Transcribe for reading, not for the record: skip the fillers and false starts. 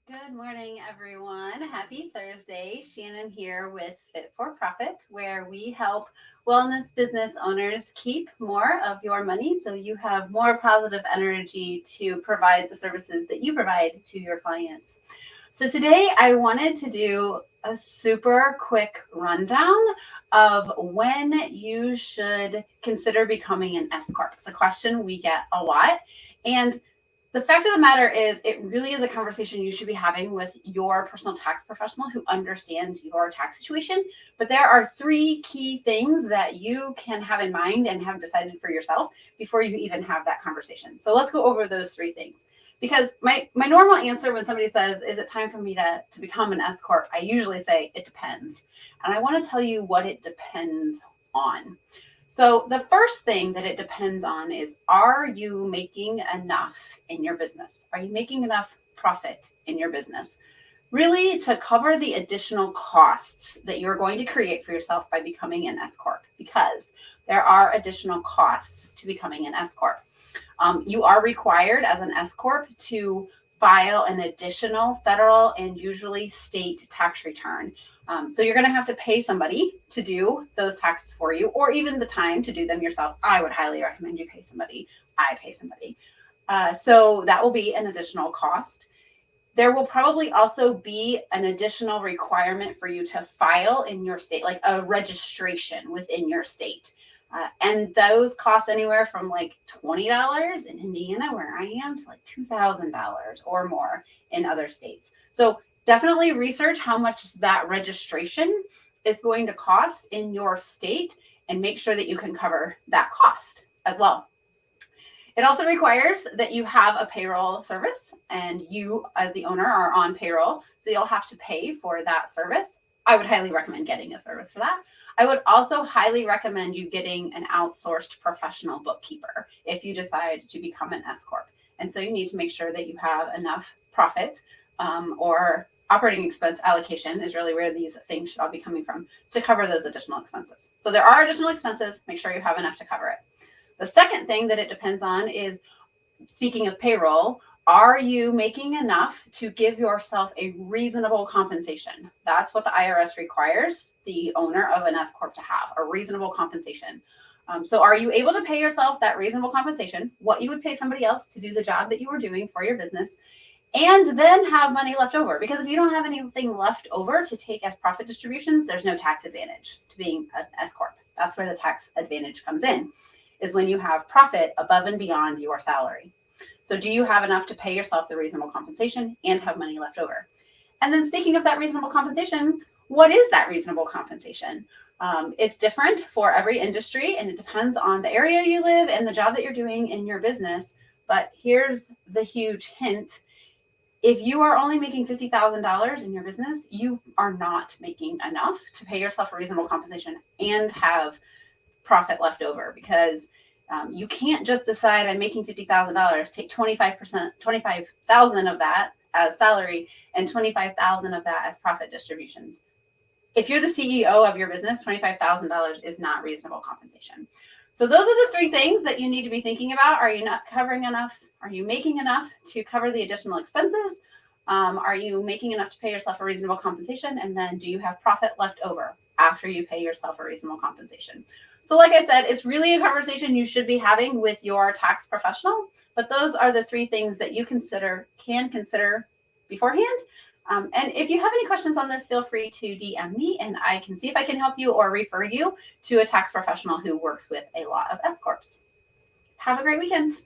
Good morning, everyone. Happy Thursday. Shannon here with Fit for Profit, where we help wellness business owners keep more of your money so you have more positive energy to provide the services that you provide to your clients. So today I wanted to do a super quick rundown of when you should consider becoming an S-Corp. It's a question we get a lot. And the fact of the matter is, it really is a conversation you should be having with your personal tax professional who understands your tax situation. But there are three key things that you can have in mind and have decided for yourself before you even have that conversation. So let's go over those three things. Because my normal answer when somebody says, is it time for me to become an S-Corp? I usually say, it depends. And I want to tell you what it depends on. So the first thing that it depends on is, are you making enough in your business? Are you making enough profit in your business? Really to cover the additional costs that you're going to create for yourself by becoming an S-Corp, because there are additional costs to becoming an S-Corp. You are required as an S-Corp to file an additional federal and usually state tax return. So you're going to have to pay somebody to do those taxes for you, or even the time to do them yourself. I would highly recommend you pay somebody. I pay somebody. So that will be an additional cost. There will probably also be an additional requirement for you to file in your state, like a registration within your state. And those cost anywhere from like $20 in Indiana, where I am, to like $2,000 or more in other states. So definitely research how much that registration is going to cost in your state and make sure that you can cover that cost as well. It also requires that you have a payroll service, and you as the owner are on payroll, so you'll have to pay for that service. I would highly recommend getting a service for that. I would also highly recommend you getting an outsourced professional bookkeeper if you decide to become an S-Corp. And so you need to make sure that you have enough profit or operating expense allocation is really where these things should all be coming from to cover those additional expenses. So there are additional expenses. Make sure you have enough to cover it. The second thing that it depends on is, speaking of payroll, are you making enough to give yourself a reasonable compensation? That's what the IRS requires the owner of an S-Corp to have, a reasonable compensation. So are you able to pay yourself that reasonable compensation, what you would pay somebody else to do the job that you were doing for your business, and then have money left over? Because if you don't have anything left over to take as profit distributions, there's no tax advantage to being an S-Corp. That's where the tax advantage comes in, is when you have profit above and beyond your salary. So do you have enough to pay yourself the reasonable compensation and have money left over? And then speaking of that reasonable compensation, what is that reasonable compensation? It's different for every industry, and it depends on the area you live and the job that you're doing in your business. But here's the huge hint. If you are only making $50,000 in your business, you are not making enough to pay yourself a reasonable compensation and have profit left over, because you can't just decide I'm making $50,000, take 25,000 of that as salary and 25,000 of that as profit distributions. If you're the CEO of your business, $25,000 is not reasonable compensation. So those are the three things that you need to be thinking about. Are you not covering enough? Are you making enough to cover the additional expenses? Are you making enough to pay yourself a reasonable compensation? And then do you have profit left over after you pay yourself a reasonable compensation? So like I said, it's really a conversation you should be having with your tax professional, but those are the three things that you can consider beforehand. And if you have any questions on this, feel free to DM me and I can see if I can help you or refer you to a tax professional who works with a lot of S-Corps. Have a great weekend.